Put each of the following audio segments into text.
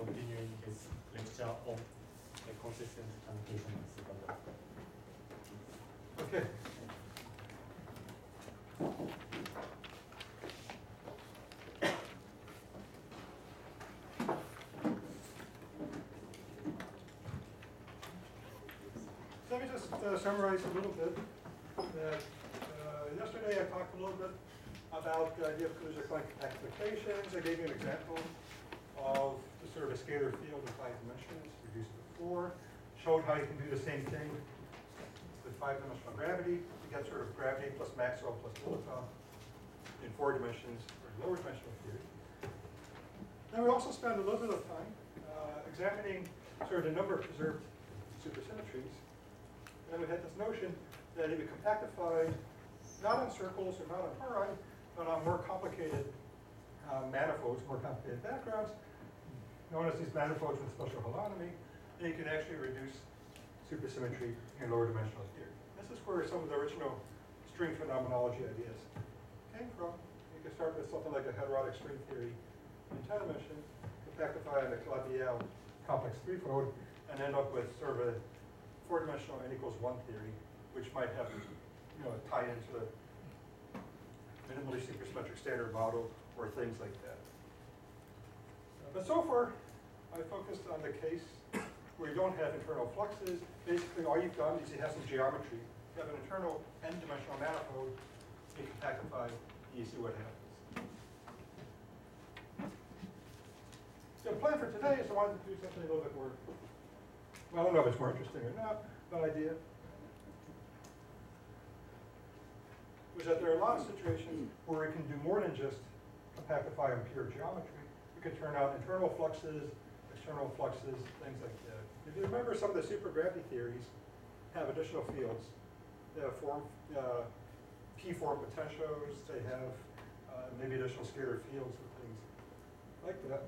continuing his lecture on the consistent truncation of supergravity. Okay. Let me just summarize a little bit. Yesterday I talked a little bit about the idea of collision-like compactifications. I gave you an example of the sort of a scalar field in 5 dimensions, reduced to 4. Showed how you can do the same thing with 5-dimensional gravity. You get sort of gravity plus Maxwell plus Diletov in 4 dimensions or lower dimensional theory. Then we also spent a little bit of time examining sort of the number of preserved supersymmetries. And we had this notion that if you compactify not on circles or not on tori, but on more complicated manifolds, more complicated backgrounds, known as these manifolds with special holonomy, then you can actually reduce supersymmetry in lower dimensional theory. This is where some of the original string phenomenology ideas came from. You can start with something like a heterotic string theory in 10 dimension, compactify on the Calabi-Yau complex threefold, and end up with sort of a 4-dimensional n=1 theory, which might have tie into the minimally supersymmetric standard model or things like that. But so far, I focused on the case where you don't have internal fluxes. Basically, all you've done is you have some geometry. You have an internal n-dimensional manifold, you compactify, and you see what happens. So the plan for today is I wanted to do something a little bit more, well, I don't know if it's more interesting or not, but idea was that there are a lot of situations where we can do more than just compactify on pure geometry. We can turn out internal fluxes, external fluxes, things like that. If you remember, some of the supergravity theories have additional fields. They have P-form potentials. They have maybe additional scalar fields and things like that.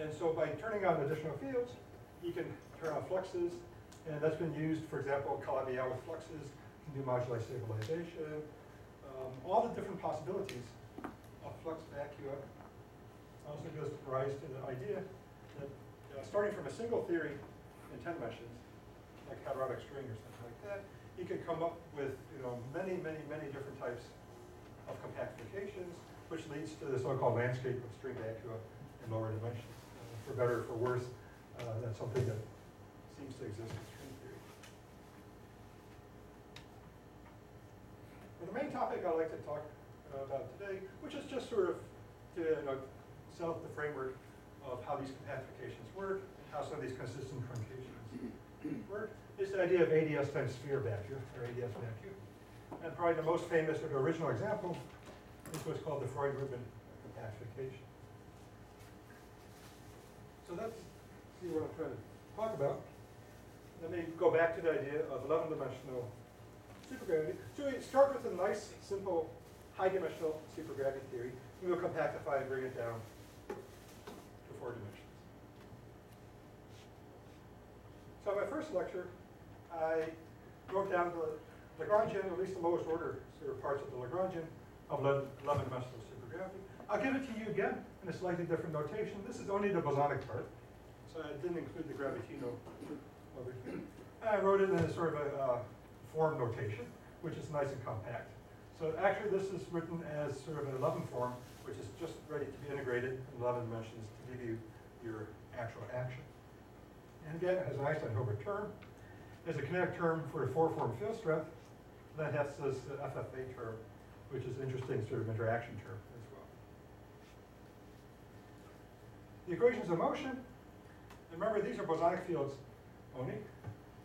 And so by turning on additional fields, you can turn on fluxes. And that's been used, for example, Calabi-Yau with fluxes. You can do moduli stabilization. All the different possibilities of flux vacua also gives rise to the idea that starting from a single theory in 10 dimensions, like heterotic string or something like that, you can come up with many, many, many different types of compactifications, which leads to the so-called landscape of string vacua in lower dimensions. For better or for worse, that's something that seems to exist in string theory. But the main topic I'd like to talk about today, which is just sort of to set up the framework of how these compactifications work, and how some of these consistent truncations work, is the idea of ADS times sphere vacua, or ADS vacuum. And probably the most famous or the original example is what's called the Freund-Rubin compactification. So let's see what I'm trying to talk about. Let me go back to the idea of 11-dimensional supergravity. So we start with a nice, simple, high-dimensional supergravity theory. We will compactify and bring it down to 4 dimensions. So in my first lecture, I wrote down the Lagrangian, or at least the lowest order sort of parts of the Lagrangian of 11-dimensional supergravity. I'll give it to you again in a slightly different notation. This is only the bosonic part, so I didn't include the gravitino over here. And I wrote it in a sort of a form notation, which is nice and compact. So actually this is written as sort of an 11 form, which is just ready to be integrated in 11 dimensions to give you your actual action. And again, it has an Einstein-Hilbert term. There's a kinetic term for a 4-form field strength. Then has this FFA term, which is an interesting sort of interaction term as well. The equations of motion, and remember these are bosonic fields only,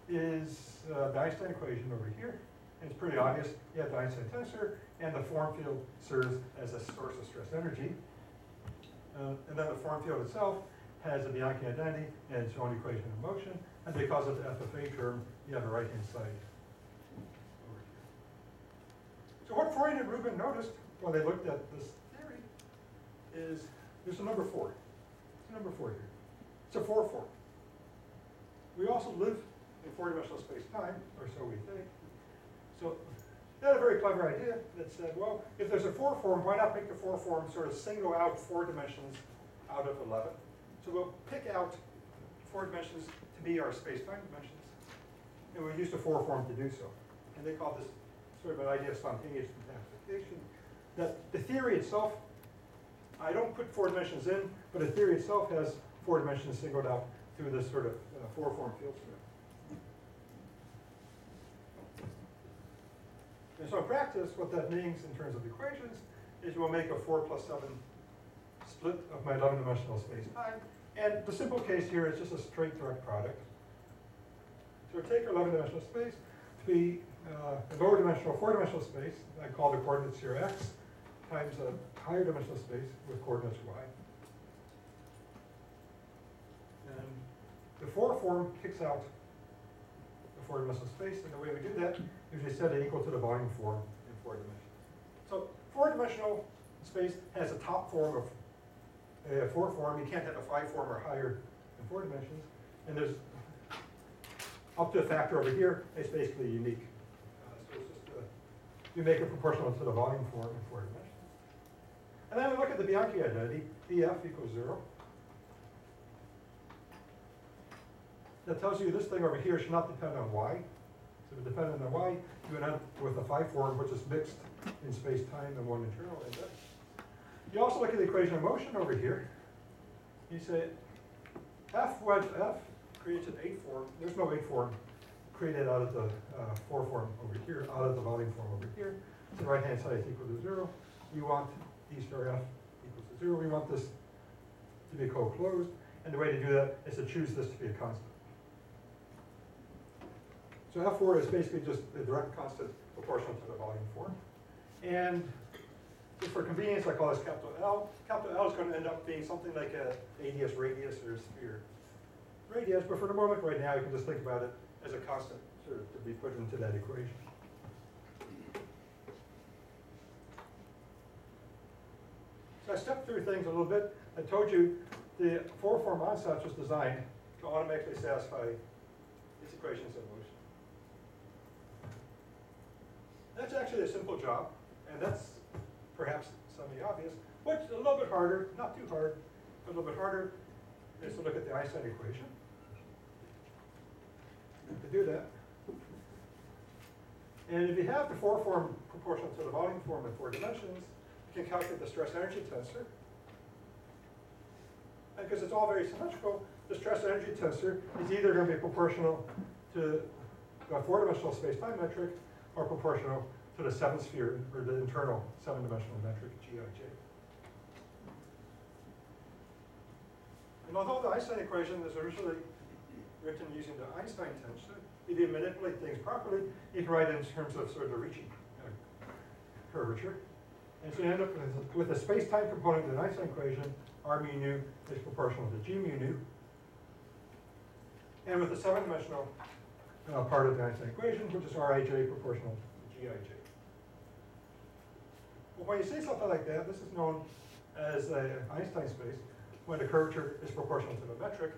is the Einstein equation over here. And it's pretty obvious. You have the Einstein tensor, and the form field serves as a source of stress energy. And then the form field itself has a Bianchi identity and its own equation of motion. And because of the FFA term, you have a right-hand side over here. So what Freund and Rubin noticed when they looked at this theory is there's a number 4. It's a number 4 here. It's a 4 form. We also live in 4-dimensional space-time, or so we think. So they had a very clever idea that said, well, if there's a 4 form, why not make the 4 form sort of single out 4 dimensions out of 11? So we'll pick out 4 dimensions to be our space-time dimensions, and we'll use the 4 form to do so. And they call this sort of an idea of spontaneous compactification. That the theory itself, I don't put 4 dimensions in, but the theory itself has 4 dimensions singled out through this sort of 4 form field strip. And so in practice, what that means in terms of equations is we'll make a 4 plus 7 split of my 11-dimensional space-time. And the simple case here is just a straight direct product. So we take our 11-dimensional space to be a lower dimensional, 4-dimensional space. I call the coordinates here x times a higher dimensional space with coordinates y. And the 4 form kicks out the 4-dimensional space, and the way we do that is we set it equal to the volume form in 4 dimensions. So 4-dimensional space has a top form of a 4 form. You can't have a 5 form or higher in 4 dimensions. And there's up to a factor over here. It's basically unique. So it's just you make it proportional to the volume form in 4 dimensions. And then we look at the Bianchi identity, df equals 0. That tells you this thing over here should not depend on y. So if it depended on y, you would end up with a 5 form, which is mixed in space-time and one internal index. You also look at the equation of motion over here. You say f wedge f creates an 8 form. There's no 8 form created out of the 4 form over here, out of the volume form over here. So the right-hand side is equal to 0. You want d star f equals to 0. We want this to be co-closed. And the way to do that is to choose this to be a constant. So F4 is basically just a direct constant proportional to the volume form. And just for convenience, I call this capital L. Capital L is going to end up being something like a ADS radius or a sphere radius, but for the moment right now, you can just think about it as a constant sort of to be put into that equation. So I stepped through things a little bit. I told you the 4 form ansatz was designed to automatically satisfy its equations of motion. That's actually a simple job, and that's perhaps semi-obvious. What's a little bit harder, not too hard, but a little bit harder, is to look at the Einstein equation. And to do that, and if you have the 4 form proportional to the volume form in 4 dimensions, you can calculate the stress energy tensor. And because it's all very symmetrical, the stress energy tensor is either going to be proportional to the 4-dimensional space-time metric or proportional to the 7th sphere, or the internal 7-dimensional metric, Gij. And although the Einstein equation is originally written using the Einstein tensor, if you manipulate things properly, you can write it in terms of sort of the reaching curvature. And so you end up with a space-time component of the Einstein equation, R mu nu is proportional to G mu nu. And with the 7-dimensional part of the Einstein equation, which is Rij proportional to Gij. Well, when you say something like that, this is known as Einstein space, when the curvature is proportional to the metric.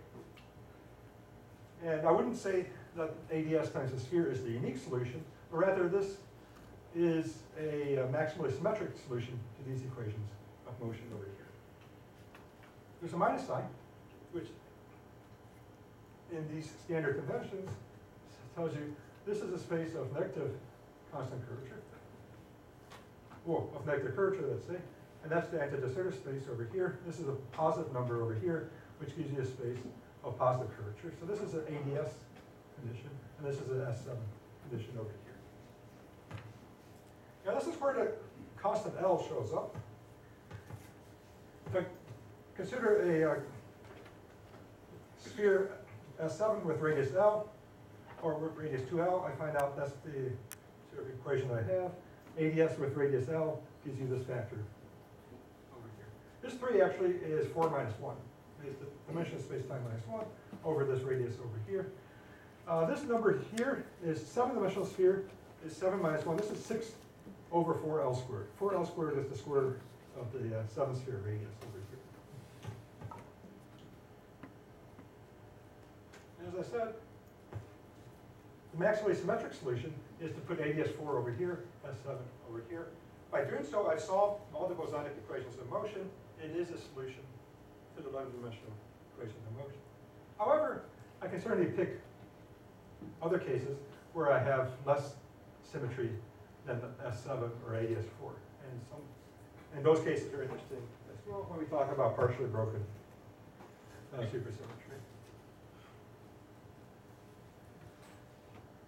And I wouldn't say that ADS times the sphere is the unique solution, but rather this is a maximally symmetric solution to these equations of motion over here. There's a minus sign, which in these standard conventions tells you this is a space of negative constant curvature. Well, of negative curvature, let's say. And that's the anti-de Sitter space over here. This is a positive number over here, which gives you a space of positive curvature. So this is an ADS condition, and this is an S7 condition over here. Now this is where the constant L shows up. If I consider a sphere S7 with radius L, or with radius 2L, I find out that's the sort of equation I have. ADS with radius L gives you this factor over here. This 3 actually is 4 minus 1. It's the dimension of space-time minus 1 over this radius over here. This number here is 7-dimensional sphere is 7 minus 1. This is 6 over 4L squared. 4L squared is the square root of the 7-sphere radius over here. And as I said, the maximally symmetric solution is to put ADS 4 over here, S7 over here. By doing so, I've solved all the bosonic equations of motion. It is a solution to the 11-dimensional equations of motion. However, I can certainly pick other cases where I have less symmetry than the S7 or ADS4. And those cases are interesting as well when we talk about partially broken supersymmetry.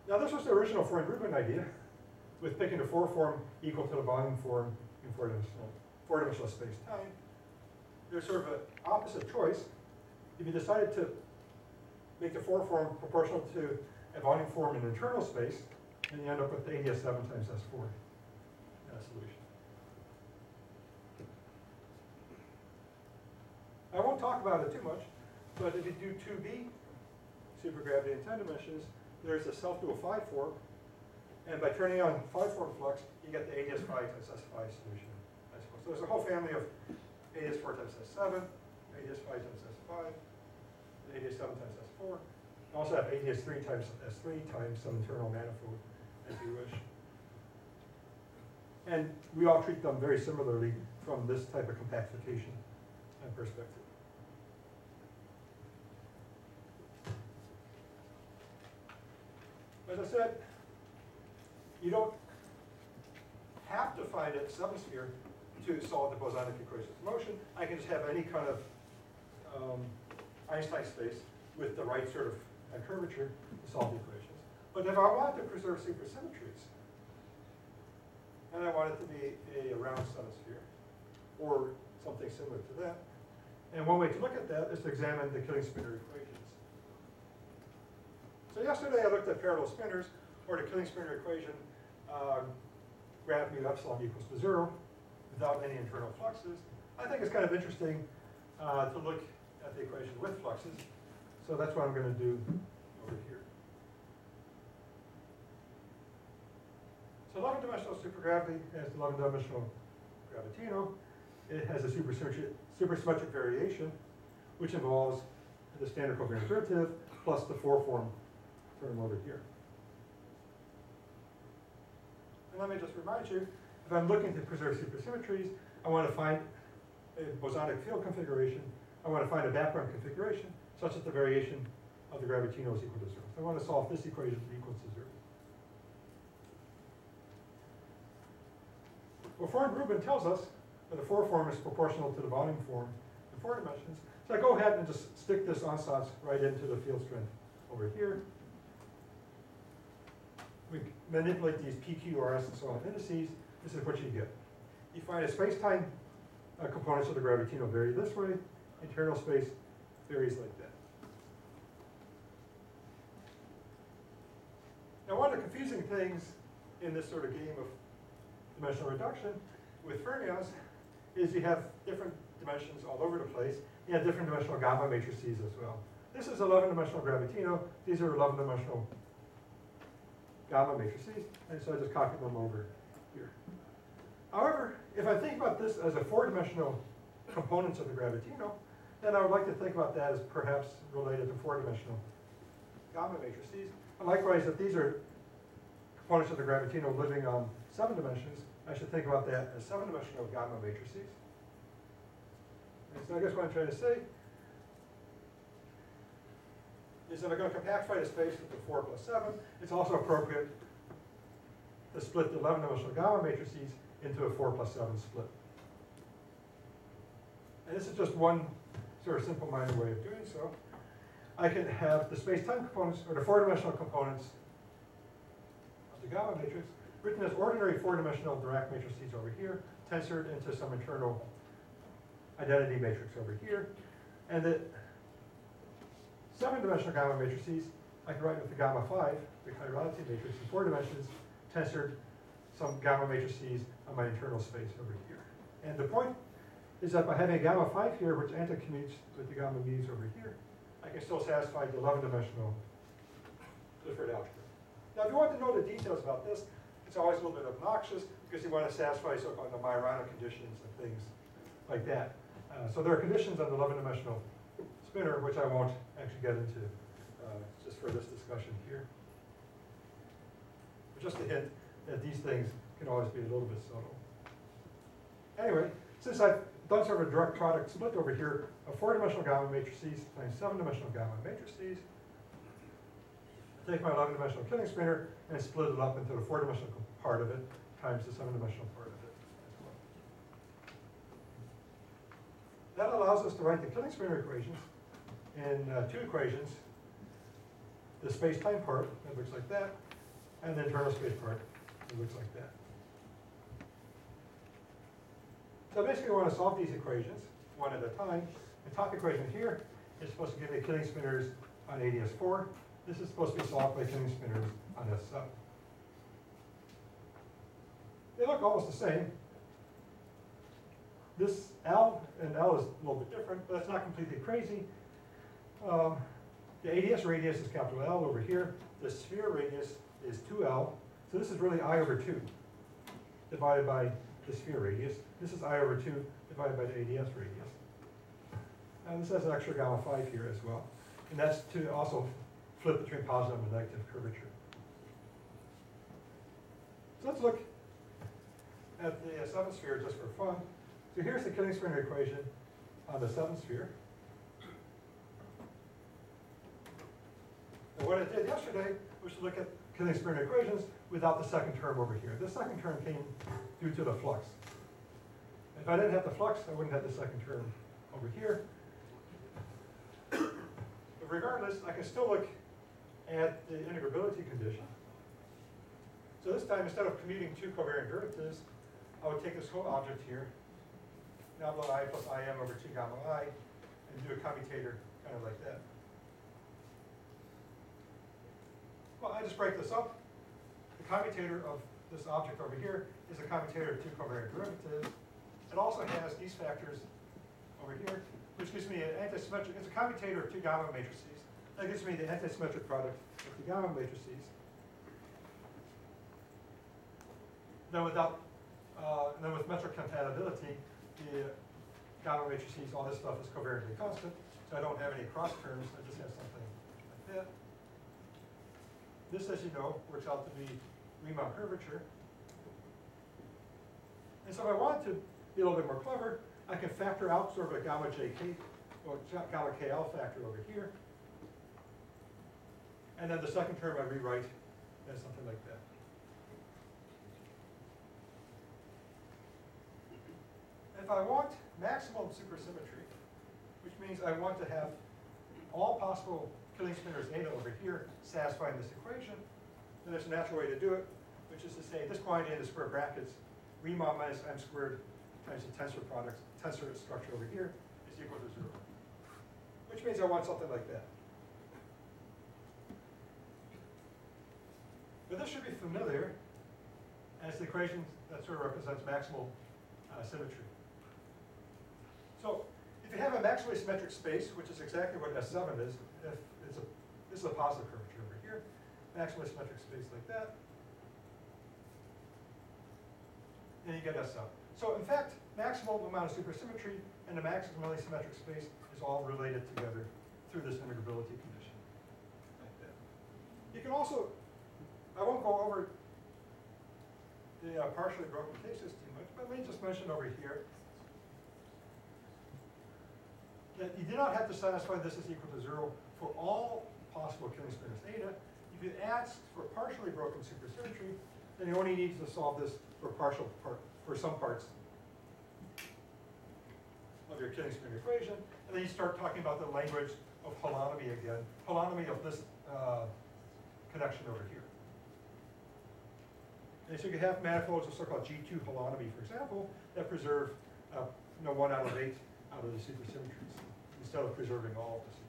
Now this was the original FourDimensional idea, with picking the 4 form equal to the volume form in four-dimensional space-time. There's sort of an opposite choice. If you decided to make the 4 form proportional to a volume form in internal space, then you end up with ADS7 times S4 solution. I won't talk about it too much, but if you do 2B supergravity in 10 dimensions, there's a self-dual 5 form, and by turning on 5 form flux, you get the ADS5 times S5 solution. So there's a whole family of ADS4 times S7, ADS5 times S5, and ADS7 times S4. You also have ADS3 times S3 times some internal manifold, as you wish. And we all treat them very similarly from this type of compactification perspective. As I said, you don't have to find a subsphere to solve the bosonic equations of motion. I can just have any kind of Einstein space with the right sort of curvature to solve the equations. But if I want to preserve supersymmetries, and I want it to be a round subsphere, or something similar to that, and one way to look at that is to examine the Killing-Spinner equations. So yesterday I looked at parallel spinners, or the Killing-Spinner equation, graph mu epsilon equals to 0, without any internal fluxes. I think it's kind of interesting to look at the equation with fluxes. So that's what I'm going to do over here. So 11-dimensional supergravity has the 11-dimensional gravitino. It has a supersymmetric variation, which involves the standard covariance derivative plus the 4 form term over here. And let me just remind you, if I'm looking to preserve supersymmetries, I want to find a bosonic field configuration. I want to find a background configuration such that the variation of the gravitino is equal to 0. So I want to solve this equation equals to 0. Well, FourDimensional tells us that the 4 form is proportional to the volume form in 4 dimensions. So I go ahead and just stick this ansatz right into the field strength over here. We manipulate these PQ, RS, and so on indices. This is what you get. You find a space-time components of the gravitino vary this way. Internal space varies like that. Now, one of the confusing things in this sort of game of dimensional reduction with fermions is you have different dimensions all over the place. You have different dimensional gamma matrices as well. This is 11-dimensional gravitino. These are 11-dimensional gamma matrices, and so I just copy them over here. However, if I think about this as a 4-dimensional components of the gravitino, then I would like to think about that as perhaps related to 4-dimensional gamma matrices. And likewise, if these are components of the gravitino living on 7 dimensions, I should think about that as 7-dimensional gamma matrices. And so I guess what I'm trying to say is that I'm going to compactify the space into 4 plus 7. It's also appropriate to split the 11-dimensional gamma matrices into a 4 plus 7 split. And this is just one sort of simple-minded way of doing so. I can have the space-time components, or the 4-dimensional components of the gamma matrix, written as ordinary 4-dimensional Dirac matrices over here, tensored into some internal identity matrix over here. And the 7-dimensional gamma matrices, I can write with the gamma 5, the chirality matrix in 4 dimensions, tensored some gamma matrices on my internal space over here. And the point is that by having a gamma 5 here, which anticommutes with the gamma mu's over here, I can still satisfy the 11-dimensional Clifford algebra. Now, if you want to know the details about this, it's always a little bit obnoxious because you want to satisfy so-called the Majorana conditions and things like that. So there are conditions on the 11-dimensional spinner, which I won't actually get into just for this discussion here. But just a hint that these things can always be a little bit subtle. Anyway, since I've done sort of a direct product split over here of 4-dimensional gamma matrices times 7-dimensional gamma matrices. Take my 11-dimensional killing spinner and split it up into the 4-dimensional part of it times the 7-dimensional part of it as well. That allows us to write the killing spinner equations in two equations. The space-time part, that looks like that, and the internal space part, that looks like that. So basically, we want to solve these equations one at a time. The top equation here is supposed to give me killing spinners on ADS4. This is supposed to be solved by killing spinners on S7. They look almost the same. This L and L is a little bit different, but that's not completely crazy. The ADS radius is capital L over here. The sphere radius is 2L. So this is really I over 2 divided by the sphere radius. This is I over 2 divided by the ADS radius. And this has an extra gamma 5 here as well. And that's to also flip between positive and negative curvature. So let's look at the 7th sphere just for fun. So here's the killing spinner equation on the 7th sphere. And what I did yesterday was to look at killing spinner equations without the second term over here. The second term came due to the flux. If I didn't have the flux, I wouldn't have the second term over here. But regardless, I can still look at the integrability condition. So this time, instead of commuting two covariant derivatives, I would take this whole object here, nabla I plus IM over 2 gamma I, and do a commutator kind of like that. Well, I just break this up. The commutator of this object over here is a commutator of two covariant derivatives. It also has these factors over here, which gives me an antisymmetric, it's a commutator of two gamma matrices. That gives me the antisymmetric product of the gamma matrices. Then with metric compatibility, the gamma matrices, all this stuff is covariantly constant, so I don't have any cross terms, I just have something like that. This, as you know, works out to be Riemann curvature. And so if I want to be a little bit more clever, I can factor out sort of a gamma JK, or gamma KL factor over here. And then the second term I rewrite as something like that. If I want maximum supersymmetry, which means I want to have all possible killing spinners eta over here satisfying this equation, then there's a natural way to do it, which is to say this quantity in the square brackets, Riemann minus m squared times the tensor product, tensor structure over here is equal to 0. Which means I want something like that. But this should be familiar as the equation that sort of represents maximal symmetry. So if you have a maximally symmetric space, which is exactly what S7 is, if this is a positive curvature over here, maximally symmetric space like that, and you get S7. So in fact, maximum amount of supersymmetry and the maximally symmetric space is all related together through this integrability condition, like that. You can also, I won't go over the partially broken cases too much, but let me just mention over here that you do not have to satisfy this is equal to 0 for all possible killing spinners eta. If you ask for partially broken supersymmetry, then you only need to solve this for for some parts of your killing spinner equation, and then you start talking about the language of holonomy again, holonomy of this connection over here. And so you can have manifolds of so-called G2 holonomy, for example, that preserve 1 out of 8 out of the supersymmetries, instead of preserving all of the supersymmetries.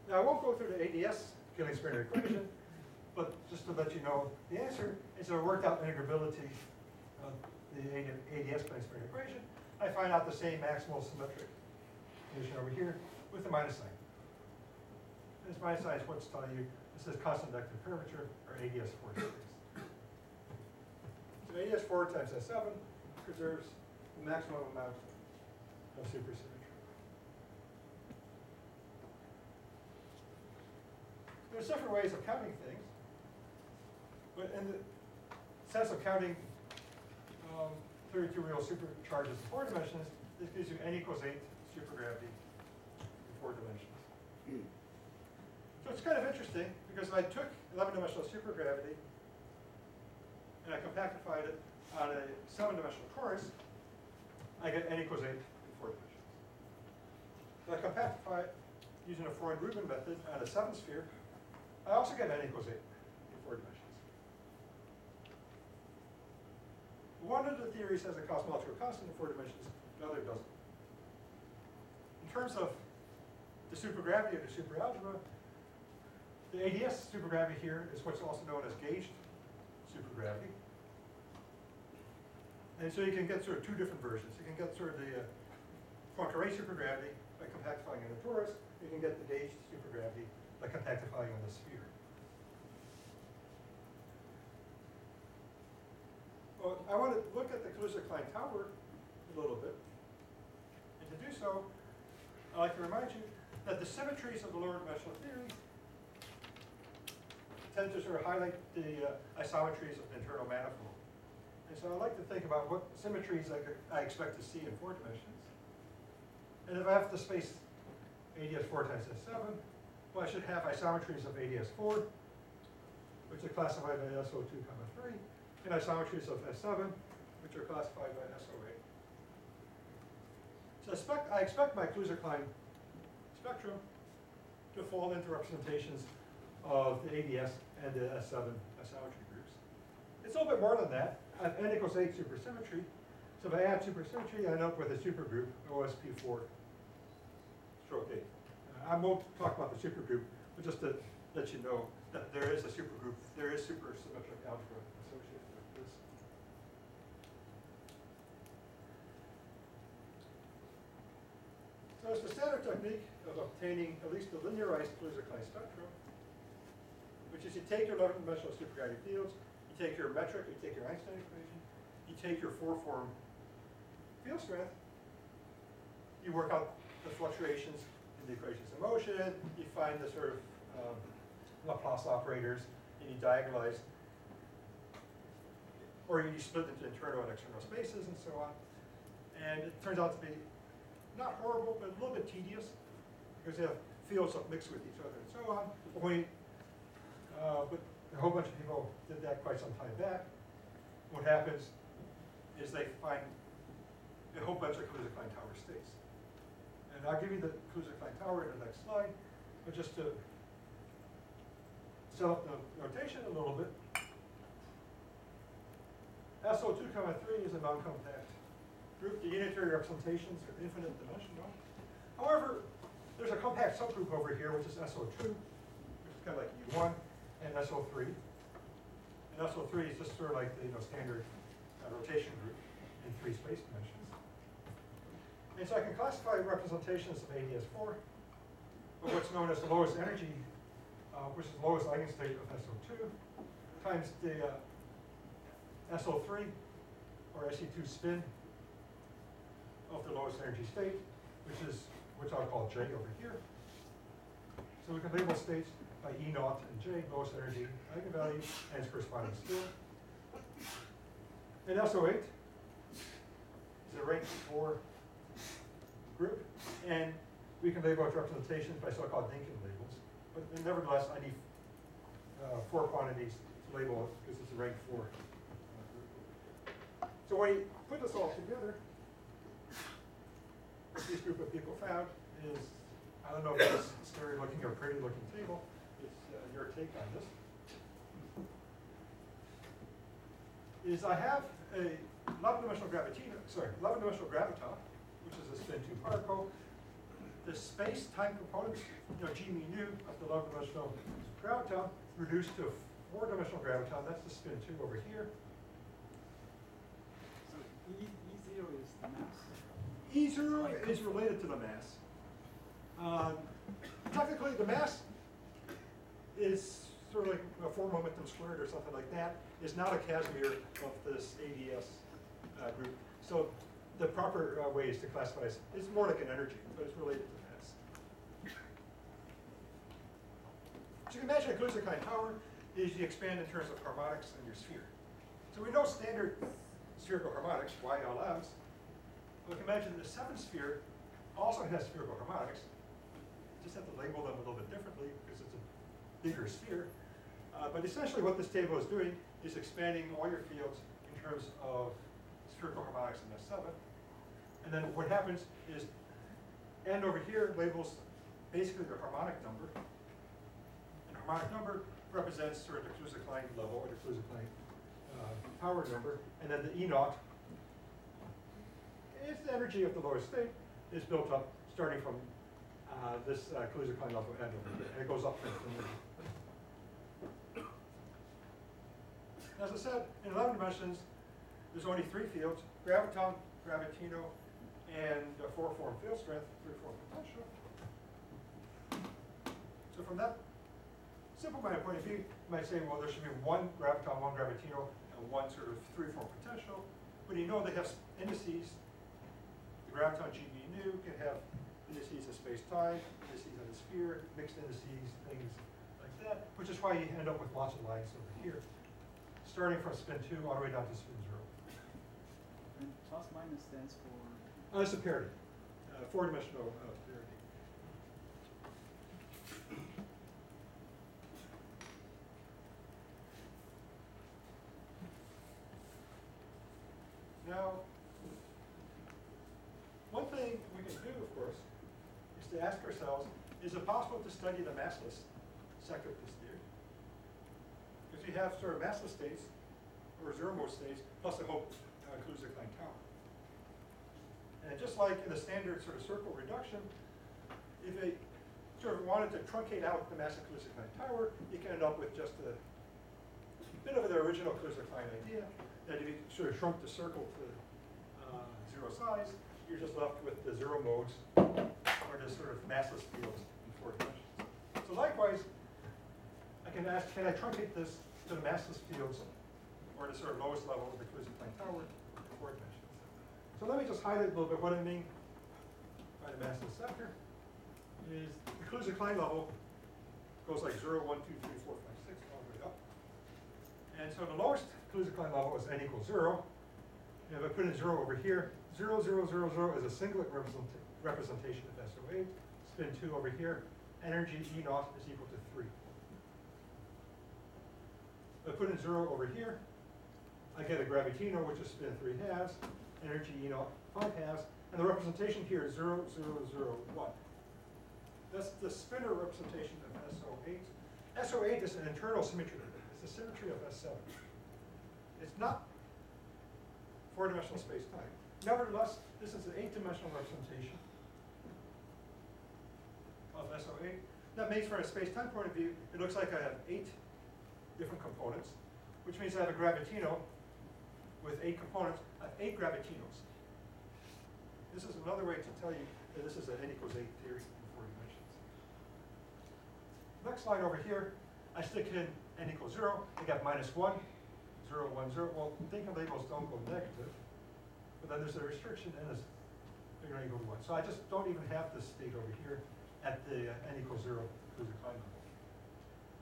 Now I won't go through the ADS killing spinner equation, but just to let you know, the answer is I worked out integrability of the ADS killing spinner equation. I find out the same maximal symmetric condition over here with the minus sign. This minus sign is what's telling you this is constant vector curvature, or ADS4 space. So ADS4 times S7 preserves the maximum amount of supersymmetry. There's different ways of counting things, but in the sense of counting 32 real supercharges in 4 dimensions, this gives you n equals 8 supergravity in 4 dimensions. So it's kind of interesting, because if I took 11-dimensional supergravity and I compactified it on a 7-dimensional torus, I get n equals 8 in 4 dimensions. If I compactify it using a Freund-Rubin method on a 7 sphere, I also get n equals 8 in 4 dimensions. One of the theories has a cosmological constant in 4 dimensions, the other doesn't. In terms of the supergravity or the superalgebra, the ADS supergravity here is what's also known as gauged supergravity. And so you can get sort of 2 different versions. You can get sort of the Poincare supergravity by compactifying on the torus. You can get the gauged supergravity by compactifying on the sphere. Well, I want to look at the Kaluza-Klein tower a little bit. And to do so, I'd like to remind you that the symmetries of the lower dimensional theory tend to sort of highlight the isometries of the internal manifold. And so I'd like to think about what symmetries I expect to see in 4 dimensions. And if I have the space ADS 4 times S7, well, I should have isometries of ADS 4, which are classified by SO2, 3, and isometries of S7, which are classified by SO8. So I expect my Kaluza-Klein spectrum to fall into representations of the ADS and the S7 isometry groups. It's a little bit more than that. I have n equals 8 supersymmetry. So if I add supersymmetry, I end up with a supergroup, OSP4 stroke 8. I won't talk about the supergroup, but just to let you know that there is a supergroup, there is supersymmetric algebra associated with this. So it's the standard technique of obtaining at least a linearized Kaluza-Klein spectrum, which is you take your 11-dimensional supergravity fields, you take your metric, you take your Einstein equation, you take your 4-form field strength, you work out the fluctuations in the equations of motion, you find the sort of Laplace operators, and you diagonalize, or you split into internal and external spaces and so on. And it turns out to be not horrible, but a little bit tedious, because they have fields that mix with each other and so on. But a whole bunch of people did that quite some time back. What happens is they find a whole bunch of Kaluza-Klein tower states. And I'll give you the Kaluza-Klein tower in the next slide, but just to set up the notation a little bit. SO2, 3 is a non-compact group. The unitary representations are infinite dimensional. However, there's a compact subgroup over here, which is SO2, which is kind of like U1, and SO3. And SO3 is just sort of like the standard rotation group in 3 space dimensions. And so I can classify representations of ADS4 with what's known as the lowest energy, which is the lowest eigenstate of SO2, times the SO3, or SE2 spin of the lowest energy state, which I'll call J over here. So we can label states by E0 and J, lowest energy eigenvalue, and its corresponding spin. And SO8 is a rank 4 group, and we can label its representations by so-called Dinkin labels. But nevertheless, I need 4 quantities to label it because it's a rank 4 group. So when you put this all together, what this group of people found is, I don't know if it's scary looking or pretty looking table, it's your take on this, is I have a 11-dimensional graviton, which is a spin 2 particle. The space-time components, g mu nu of the 11-dimensional graviton reduced to a 4-dimensional graviton. That's the spin 2 over here. So E0 is the mass? E0 is related to the mass. Technically, the mass is sort of like a 4 momentum squared or something like that. Is not a Casimir of this ADS group. So the proper way is to classify it. It's more like an energy, but it's related to mass. So you can imagine a Kaluza-Klein tower is you expand in terms of harmonics on your sphere. So we know standard spherical harmonics, YLMs, we can imagine the seventh sphere also has spherical harmonics. Just have to label them a little bit differently because it's a bigger sphere. But essentially what this table is doing is expanding all your fields in terms of spherical harmonics in S7. And then what happens is n over here labels basically the harmonic number. And harmonic number represents sort of the Kaluza-Klein level or the Kaluza-Klein power number. And then the E naught is the energy of the lowest state is built up starting from this Kaluza-Klein level n over here. And it goes up from there. As I said, in 11 dimensions, there's only 3 fields: graviton, gravitino, and a 4-form field strength, 3-form potential. So from that simple point of view, you might say, well, there should be 1 graviton, 1 gravitino, and 1 sort of 3-form potential. But you know they have indices. The graviton G, B, nu can have indices of space-time, indices of the sphere, mixed indices, things like that, which is why you end up with lots of lines over here, starting from spin 2 all the way down to spin 0. And plus minus stands for? It's a parity, 4-dimensional parity. Now, one thing we can do, of course, is to ask ourselves, is it possible to study the massless sector of this theory? Because you have sort of massless states, or zero-mode states, plus the whole Kaluza-Klein tower. And just like in the standard sort of circle reduction, if it sort of wanted to truncate out the mass of Kaluza-Klein tower, you can end up with just a bit of the original Kaluza-Klein idea, that if you sort of shrunk the circle to 0 size, you're just left with the zero modes, or the sort of massless fields in 4 dimensions. So likewise, I can ask, can I truncate this to the massless fields, or the sort of lowest level of the Kaluza-Klein tower in 4 dimensions? So let me just highlight a little bit what I mean by the massless sector. Is the Kaluza-Klein level goes like 0, 1, 2, 3, 4, 5, 6, all the way up. And so the lowest Kaluza-Klein level is n equals 0. And if I put in 0 over here, 0, 0, 0, 0 is a singlet representation of SO8. Spin 2 over here, energy E naught is equal to 3. If I put in 0 over here, I get a gravitino, which is spin 3 halves, energy E naught 5 halves, and the representation here is 0, 0, 0, 1. That's the spinor representation of SO8. SO8 is an internal symmetry. It's the symmetry of S7. It's not 4-dimensional space-time. Nevertheless, this is an 8-dimensional representation of SO8. That makes, from a space-time point of view, it looks like I have 8 different components, which means I have a gravitino with 8 components. I have 8 gravitinos. This is another way to tell you that this is an n equals 8 theory in 4 dimensions. Next slide over here, I stick in n equals 0. I got -1, 0, 1, 0. Well, thinking labels don't go negative, but then there's a restriction and it's bigger than or equal to 1. So I just don't even have this state over here at the n equals 0 Kaluza-Klein level.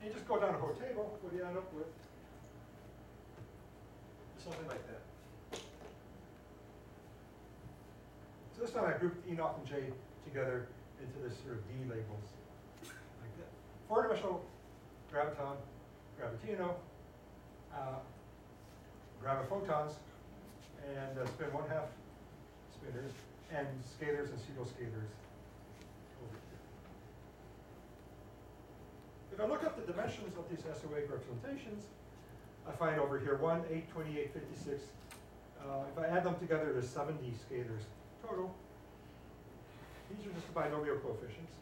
And you just go down the whole table, what do you end up with? Something like that. So this time I grouped E naught and J together into this sort of D labels, like that. 4-dimensional graviton, gravitino, graviphotons, and spin 1/2 spinners, and scalars and pseudoscalars over here. If I look up the dimensions of these SO8 representations, I find over here 1, 8, 28, 56. If I add them together, there's 70 scalars total. These are just the binomial coefficients.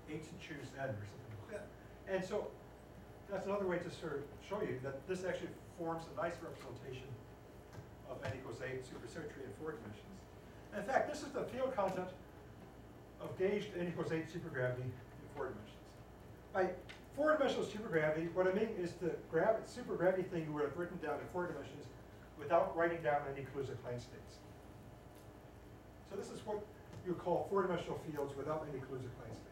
8 to choose n or something like that. And so that's another way to sort of show you that this actually forms a nice representation of n equals 8 supersymmetry in 4 dimensions. And in fact, this is the field content of gauged n equals 8 supergravity in 4 dimensions. By 4-dimensional supergravity, what I mean is the supergravity thing you would have written down in 4 dimensions without writing down any Kaluza-Klein states. So this is what you call 4-dimensional fields without any Kaluza-Klein states.